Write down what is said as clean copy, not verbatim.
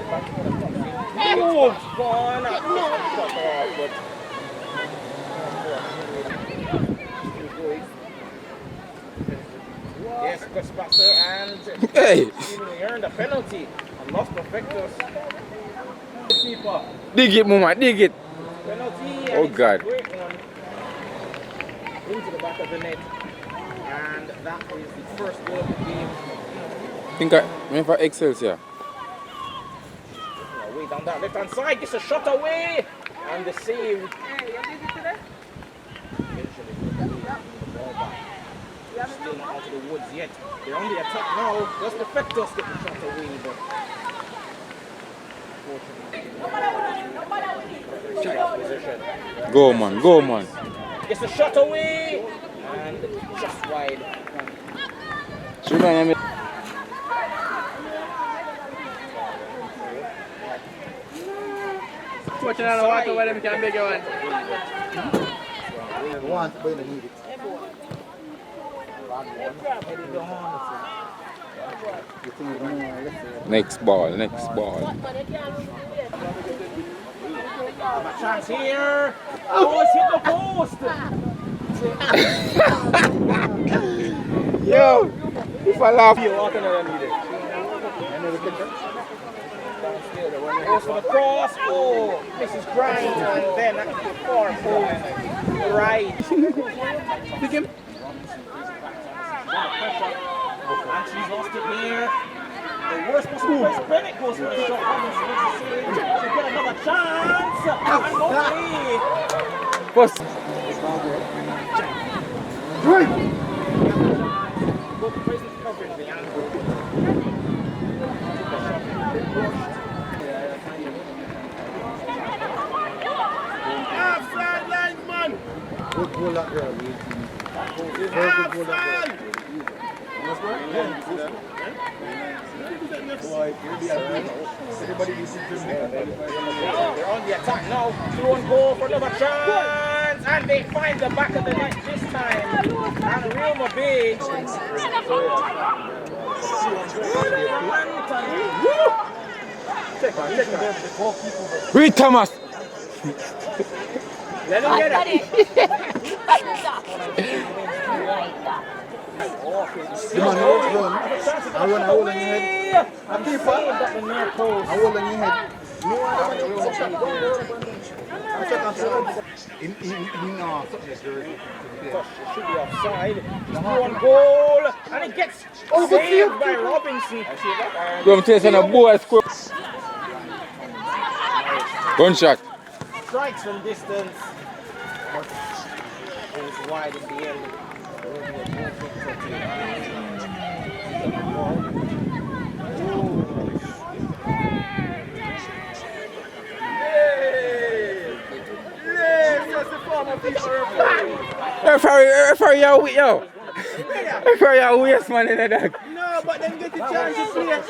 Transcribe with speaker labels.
Speaker 1: Move! Gone! Yes, Ghostbuster, and
Speaker 2: Hey!
Speaker 1: he earned a penalty and lost Perfectos. Keeper.
Speaker 2: Dig it, Mama, dig it.
Speaker 1: Penalty,
Speaker 2: Oh,
Speaker 1: and
Speaker 2: God.
Speaker 1: it's a great one into the back of the net. And that is the first goal of the game.
Speaker 2: Think I remember Excelsior.
Speaker 1: Way down that left hand side, gets a shot away, and the save. Eventually, the ball back. Still not out of the woods yet. They're on the attack now. Just Perfectos get the shot away, but unfortunately,
Speaker 2: Go, man, go, man.
Speaker 1: gets a shot away, and just wide.
Speaker 2: Should I name it?
Speaker 3: Watching out the water where them can big one.
Speaker 4: Want to need it.
Speaker 2: Next ball, next ball.
Speaker 1: Have a chance here. Oh, it's hit the post.
Speaker 2: Yo! If I laugh.
Speaker 1: You're walking around here. Goes for the cross. Oh, misses Grind, and then at the far post. Right.
Speaker 3: Pick him.
Speaker 1: And she's lost it here. The worst possible place. Bennett goes for the shot. She'll get another chance. And Mobay.
Speaker 2: First.
Speaker 1: Both prisons covering the angle.
Speaker 4: Offside line, man. Good goal that girl. Offside.
Speaker 1: They're on the attack now. Through and goal for another chance. And they find the back of the net this time. And Real Mobay. Check on.
Speaker 2: Read Thomas!
Speaker 1: Let him get it.
Speaker 4: The man who run. I hold on your head. I keep on. I hold on your head. In
Speaker 1: Should be offside. Through on goal. And it gets saved by Robinson.
Speaker 2: Come to a boy score. Gunshot.
Speaker 1: Strikes from distance. Goes wide in the end.
Speaker 2: Referee, yo, yo. Referee, yo, yes, man, in the dog.
Speaker 4: No, but then get the chance to play.